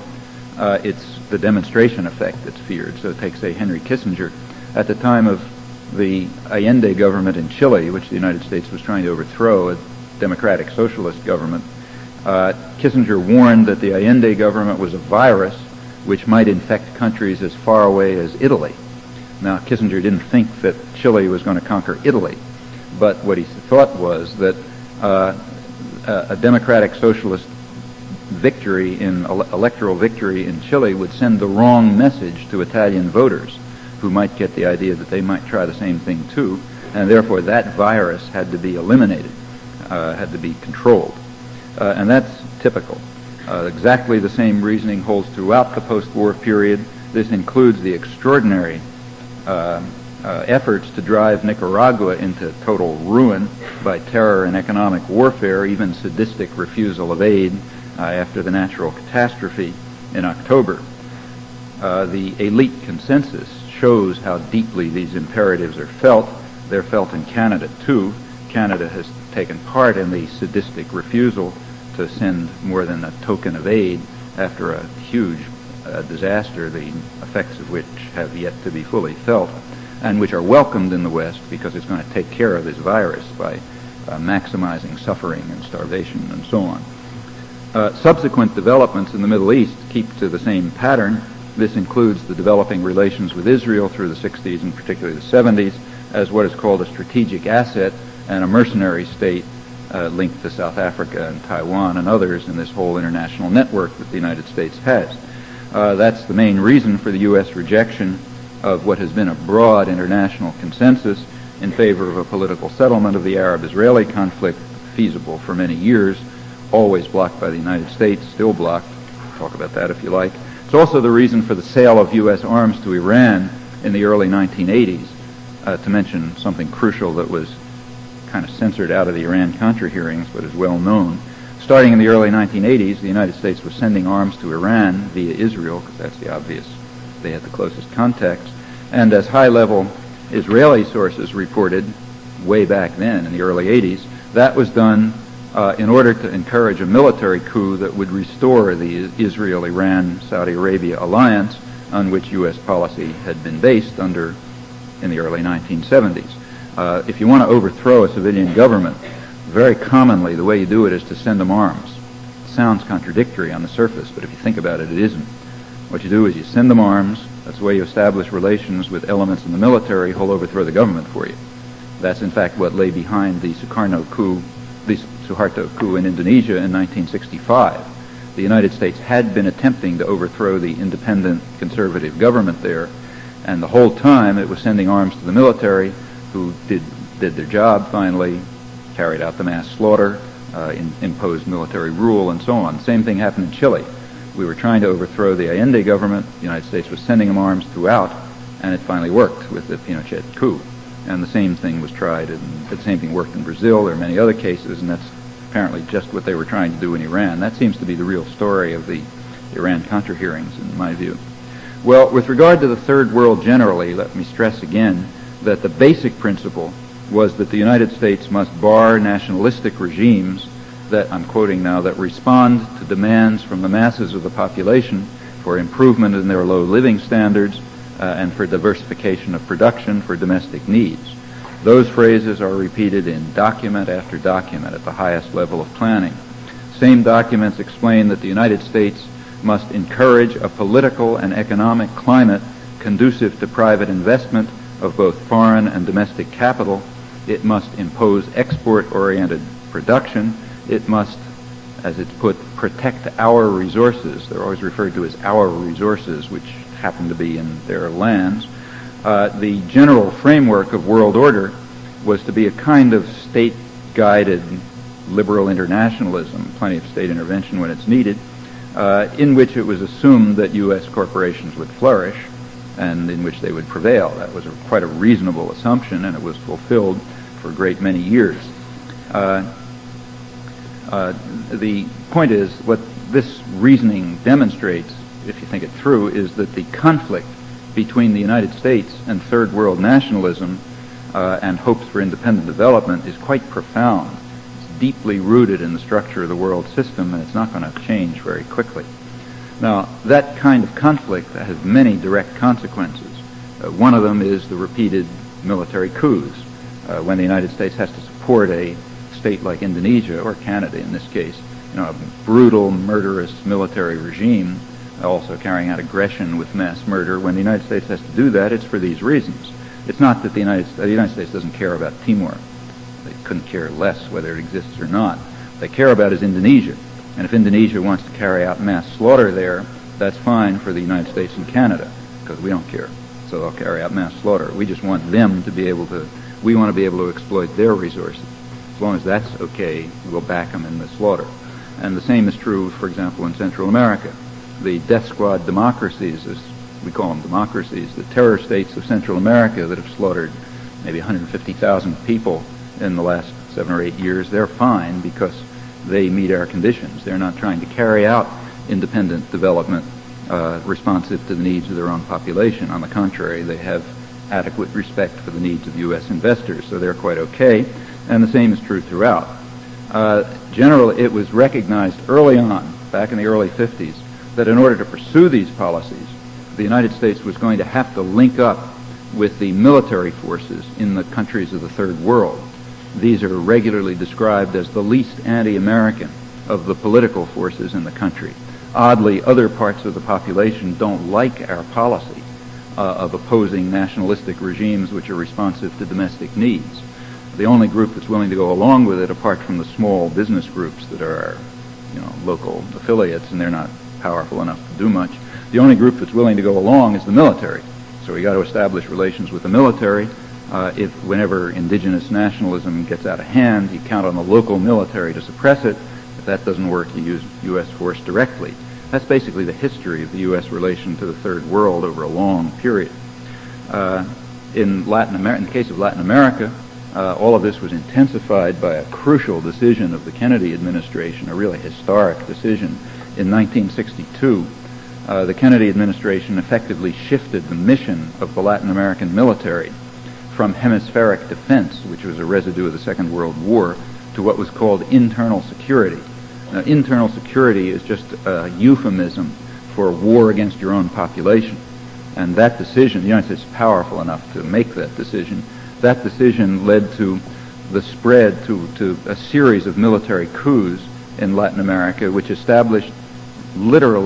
it's the demonstration effect that's feared. So take, say, Henry Kissinger. At the time of the Allende government in Chile, which the United States was trying to overthrow, a democratic socialist government, Kissinger warned that the Allende government was a virus which might infect countries as far away as Italy. Now, Kissinger didn't think that Chile was going to conquer Italy, but what he thought was that a democratic socialist victory electoral victory in Chile would send the wrong message to Italian voters who might get the idea that they might try the same thing too, and therefore that virus had to be eliminated, had to be controlled. And that's typical. Exactly the same reasoning holds throughout the post-war period. This includes the extraordinary efforts to drive Nicaragua into total ruin by terror and economic warfare, even sadistic refusal of aid after the natural catastrophe in October. The elite consensus shows how deeply these imperatives are felt. They're felt in Canada, too. Canada has taken part in the sadistic refusal to send more than a token of aid after a huge disaster, the effects of which have yet to be fully felt, and which are welcomed in the West because it's going to take care of this virus by maximizing suffering and starvation and so on. Subsequent developments in the Middle East keep to the same pattern. This includes the developing relations with Israel through the 60s and particularly the 70s as what is called a strategic asset and a mercenary state linked to South Africa and Taiwan and others in this whole international network that the United States has. That's the main reason for the U.S. rejection of what has been a broad international consensus in favor of a political settlement of the Arab-Israeli conflict, feasible for many years, always blocked by the United States, still blocked. Talk about that if you like. It's also the reason for the sale of U.S. arms to Iran in the early 1980s, to mention something crucial that was kind of censored out of the Iran-Contra hearings, but is well known. Starting in the early 1980s, the United States was sending arms to Iran via Israel, because that's the obvious, they had the closest contacts. And as high-level Israeli sources reported way back then in the early 80s, that was done in order to encourage a military coup that would restore the Israel-Iran-Saudi Arabia alliance on which U.S. policy had been based in the early 1970s. If you want to overthrow a civilian government, very commonly the way you do it is to send them arms. It sounds contradictory on the surface, but if you think about it, it isn't. What you do is you send them arms. That's the way you establish relations with elements in the military who'll overthrow the government for you. That's in fact what lay behind the Suharto coup in Indonesia in 1965. The United States had been attempting to overthrow the independent conservative government there, and the whole time it was sending arms to the military, who did their job finally, carried out the mass slaughter, imposed military rule, and so on. Same thing happened in Chile. We were trying to overthrow the Allende government. The United States was sending them arms throughout, and it finally worked with the Pinochet coup. And the same thing was tried, and the same thing worked in Brazil. There are many other cases, and that's apparently just what they were trying to do in Iran. That seems to be the real story of the Iran-Contra hearings, in my view. Well, with regard to the Third World generally, let me stress again that the basic principle was that the United States must bar nationalistic regimes that, I'm quoting now, that respond to demands from the masses of the population for improvement in their low living standards and for diversification of production for domestic needs. Those phrases are repeated in document after document at the highest level of planning. Same documents explain that the United States must encourage a political and economic climate conducive to private investment of both foreign and domestic capital. It must impose export-oriented production. It must, as it's put, protect our resources. They're always referred to as our resources, which happen to be in their lands. The general framework of world order was to be a kind of state-guided liberal internationalism, plenty of state intervention when it's needed, in which it was assumed that U.S. corporations would flourish and in which they would prevail. That was quite a reasonable assumption, and it was fulfilled for a great many years. The point is, what this reasoning demonstrates, if you think it through, is that the conflict between the United States and Third World nationalism and hopes for independent development is quite profound. It's deeply rooted in the structure of the world system, and it's not going to change very quickly. Now, that kind of conflict has many direct consequences. One of them is the repeated military coups. When the United States has to support a state like Indonesia, or Canada in this case, a brutal, murderous military regime, also carrying out aggression with mass murder, when the United States has to do that, it's for these reasons. It's not that the United States doesn't care about Timor. They couldn't care less whether it exists or not. What they care about is Indonesia. And if Indonesia wants to carry out mass slaughter there, that's fine for the United States and Canada, because we don't care. So they'll carry out mass slaughter. We just want them to be able to, we want to be able to exploit their resources. As long as that's okay, we'll back them in the slaughter. And the same is true, for example, in Central America. The death squad democracies, as we call them democracies, the terror states of Central America that have slaughtered maybe 150,000 people in the last 7 or 8 years, they're fine because they meet our conditions. They're not trying to carry out independent development responsive to the needs of their own population. On the contrary, they have adequate respect for the needs of U.S. investors, so they're quite okay. And the same is true throughout. Generally, it was recognized early on, back in the early 50s, that in order to pursue these policies, the United States was going to have to link up with the military forces in the countries of the Third World. These are regularly described as the least anti-American of the political forces in the country. Oddly, other parts of the population don't like our policy of opposing nationalistic regimes which are responsive to domestic needs. The only group that's willing to go along with it, apart from the small business groups that are our, local affiliates, and they're not powerful enough to do much, the only group that's willing to go along is the military. So we got to establish relations with the military. Whenever indigenous nationalism gets out of hand, you count on the local military to suppress it. If that doesn't work, you use U.S. force directly. That's basically the history of the U.S. relation to the Third World over a long period. In the case of Latin America, all of this was intensified by a crucial decision of the Kennedy administration, a really historic decision. In 1962, the Kennedy administration effectively shifted the mission of the Latin American military from hemispheric defense, which was a residue of the Second World War, to what was called internal security. Now, internal security is just a euphemism for war against your own population. And that decision, the United States is powerful enough to make that decision. That decision led to the spread to a series of military coups in Latin America, which established literal,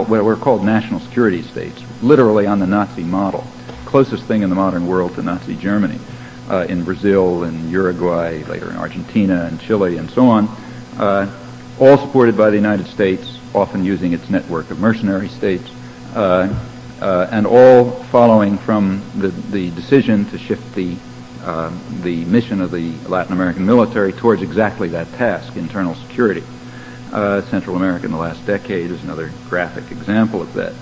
what were called national security states, literally on the Nazi model, closest thing in the modern world to Nazi Germany, in Brazil and Uruguay, later in Argentina and Chile and so on, all supported by the United States, often using its network of mercenary states, and all following from the decision to shift the mission of the Latin American military towards exactly that task, internal security. Central America in the last decade is another graphic example of that.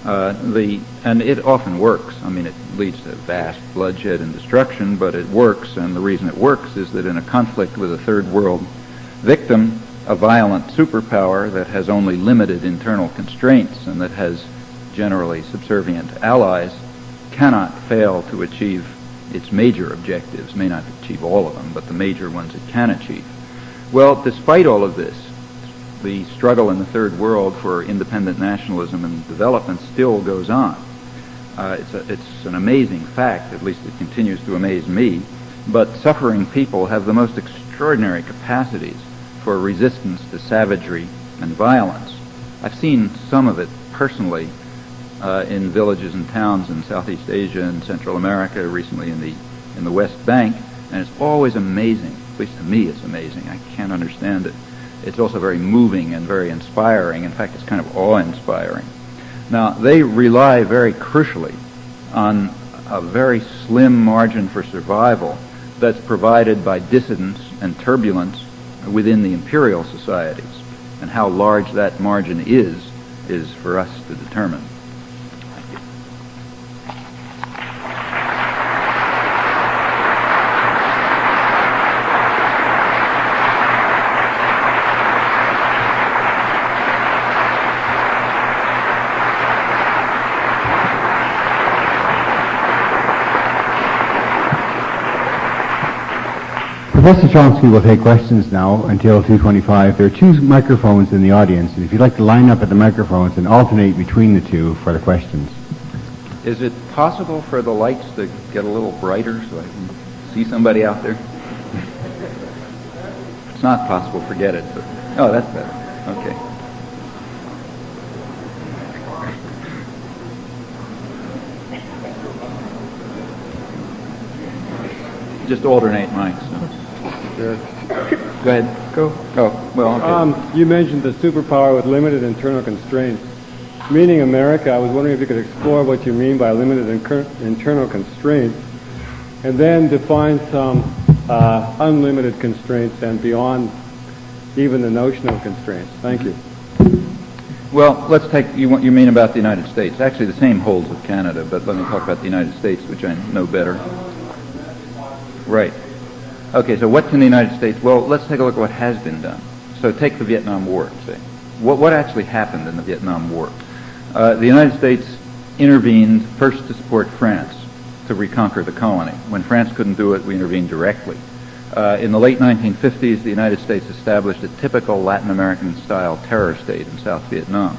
And it often works. I mean, it leads to vast bloodshed and destruction, but it works, and the reason it works is that in a conflict with a third world victim, a violent superpower that has only limited internal constraints and that has generally subservient allies cannot fail to achieve its major objectives, may not achieve all of them, but the major ones it can achieve. Well, despite all of this, the struggle in the third world for independent nationalism and development still goes on. It's an amazing fact, at least it continues to amaze me, but suffering people have the most extraordinary capacities for resistance to savagery and violence. I've seen some of it personally in villages and towns in Southeast Asia and Central America, recently in the West Bank, and it's always amazing. At least to me it's amazing. I can't understand it. It's also very moving and very inspiring. In fact, it's kind of awe-inspiring. Now, they rely very crucially on a very slim margin for survival that's provided by dissidence and turbulence within the imperial societies. And how large that margin is for us to determine. Professor Chomsky will take questions now until 2:25. There are two microphones in the audience, and if you'd like to line up at the microphones and alternate between the two for the questions. Is it possible for the lights to get a little brighter so I can see somebody out there? If it's not possible, forget it. But, oh, that's better. Okay. Just alternate mics. So. Sure. Go ahead. Go. Oh, well, okay. You mentioned the superpower with limited internal constraints. Meaning America, I was wondering if you could explore what you mean by limited internal constraints, and then define some unlimited constraints and beyond even the notion of constraints. Thank you. Well, let's take, you mean about the United States. Actually, the same holds with Canada, but let me talk about the United States, which I know better. Right. Okay, so what can the United States, well, let's take a look at what has been done. So take the Vietnam War, say. What actually happened in the Vietnam War? The United States intervened first to support France to reconquer the colony. When France couldn't do it, we intervened directly. In the late 1950s, the United States established a typical Latin American-style terror state in South Vietnam.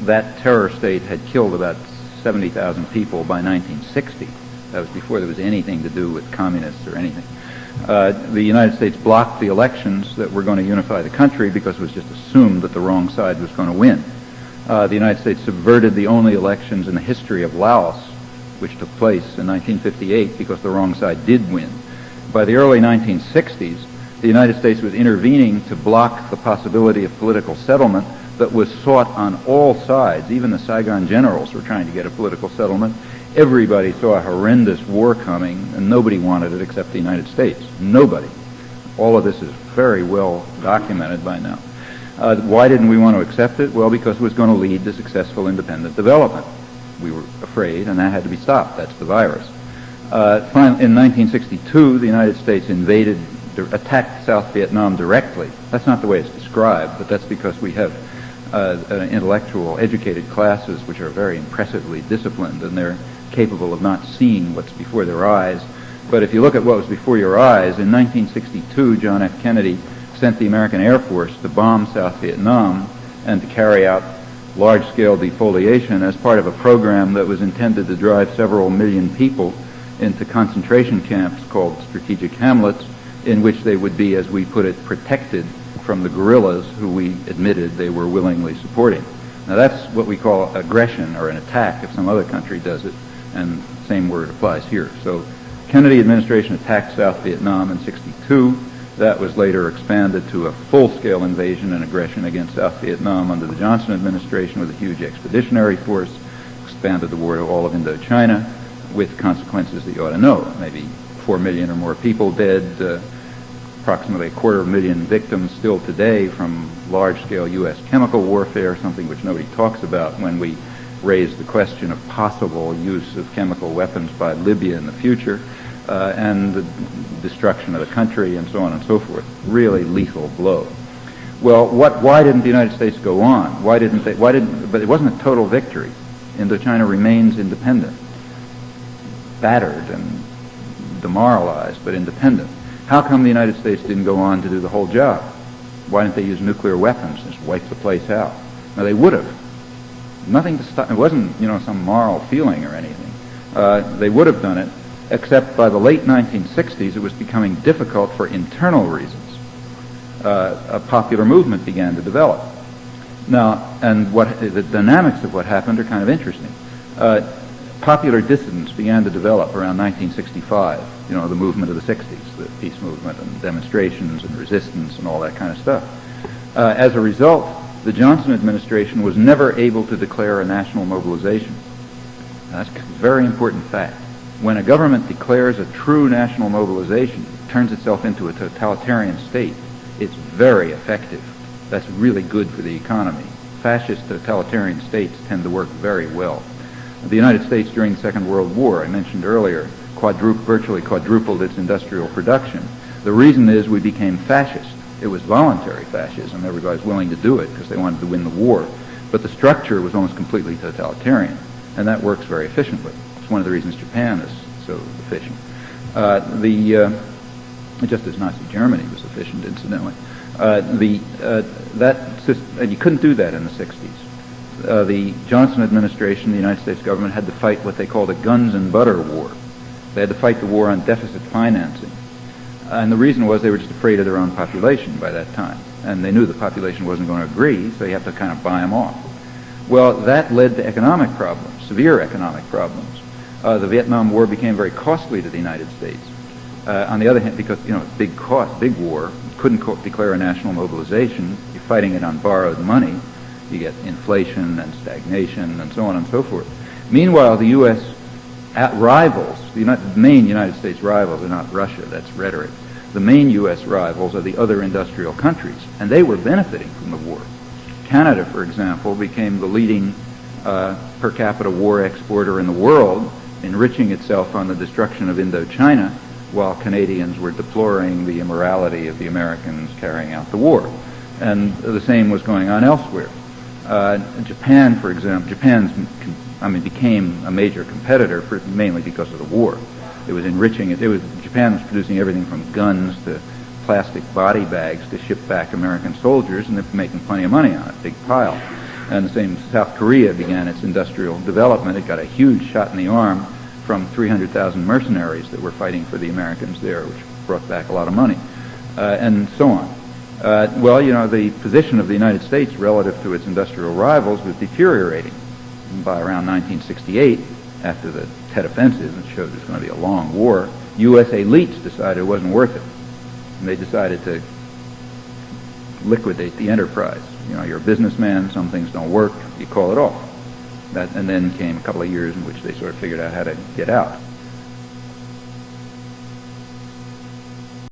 That terror state had killed about 70,000 people by 1960. That was before there was anything to do with communists or anything. The United States blocked the elections that were going to unify the country because it was just assumed that the wrong side was going to win. The United States subverted the only elections in the history of Laos, which took place in 1958 because the wrong side did win. By the early 1960s, the United States was intervening to block the possibility of political settlement that was sought on all sides. Even the Saigon generals were trying to get a political settlement. Everybody saw a horrendous war coming, and nobody wanted it except the United States. Nobody. All of this is very well documented by now. Why didn't we want to accept it? Well, because it was going to lead to successful independent development. We were afraid, and that had to be stopped. That's the virus. In 1962, the United States attacked South Vietnam directly. That's not the way it's described, but that's because we have intellectual, educated classes which are very impressively disciplined, and they're capable of not seeing what's before their eyes. But if you look at what was before your eyes, in 1962, John F. Kennedy sent the American Air Force to bomb South Vietnam and to carry out large-scale defoliation as part of a program that was intended to drive several million people into concentration camps called strategic hamlets, in which they would be, as we put it, protected from the guerrillas who we admitted they were willingly supporting. Now that's what we call aggression or an attack if some other country does it, and the same word applies here. So Kennedy administration attacked South Vietnam in '62. That was later expanded to a full-scale invasion and aggression against South Vietnam under the Johnson administration with a huge expeditionary force, expanded the war to all of Indochina with consequences that you ought to know. Maybe 4 million or more people dead, approximately 250,000 victims still today from large-scale U.S. chemical warfare, something which nobody talks about when we raise the question of possible use of chemical weapons by Libya in the future, and the destruction of the country and so on and so forth. Really lethal blow. Well, why didn't the United States go on? But it wasn't a total victory. Indochina remains independent, battered and demoralized, but independent. How come the United States didn't go on to do the whole job? Why didn't they use nuclear weapons and just wipe the place out? Now, they would have. Nothing to stop. It wasn't, some moral feeling or anything. They would have done it, except by the late 1960s, it was becoming difficult for internal reasons. A popular movement began to develop. Now, and the dynamics of what happened are kind of interesting. Popular dissidents began to develop around 1965, the movement of the 60s, the peace movement and demonstrations and resistance and all that kind of stuff. As a result, the Johnson administration was never able to declare a national mobilization. That's a very important fact. When a government declares a true national mobilization, it turns itself into a totalitarian state. It's very effective. That's really good for the economy. Fascist totalitarian states tend to work very well. The United States during the Second World War, I mentioned earlier, virtually quadrupled its industrial production. The reason is we became fascist. It was voluntary fascism. Everybody was willing to do it because they wanted to win the war. But the structure was almost completely totalitarian, and that works very efficiently. It's one of the reasons Japan is so efficient. Just as Nazi Germany was efficient, incidentally. And you couldn't do that in the 60s. The Johnson administration, the United States government, had to fight what they called a guns and butter war. They had to fight the war on deficit financing. And the reason was they were just afraid of their own population by that time. And they knew the population wasn't going to agree, so you have to kind of buy them off. Well, that led to economic problems, severe economic problems. The Vietnam War became very costly to the United States. On the other hand, because, big war, couldn't declare a national mobilization. You're fighting it on borrowed money. You get inflation and stagnation and so on and so forth. Meanwhile, the U.S. rivals, the main United States rivals are not Russia, that's rhetoric. The main U.S. rivals are the other industrial countries, and they were benefiting from the war. Canada, for example, became the leading per capita war exporter in the world, enriching itself on the destruction of Indochina, while Canadians were deploring the immorality of the Americans carrying out the war. And the same was going on elsewhere. Japan, for example, became a major competitor mainly because of the war. It was enriching it. Japan was producing everything from guns to plastic body bags to ship back American soldiers, and they were making plenty of money on it, big pile. And the same, South Korea began its industrial development. It got a huge shot in the arm from 300,000 mercenaries that were fighting for the Americans there, which brought back a lot of money, and so on. The position of the United States relative to its industrial rivals was deteriorating. By around 1968, after the Tet Offensive, which showed it was going to be a long war, U.S. elites decided it wasn't worth it. And they decided to liquidate the enterprise. You're a businessman, some things don't work, you call it off. And then came a couple of years in which they sort of figured out how to get out.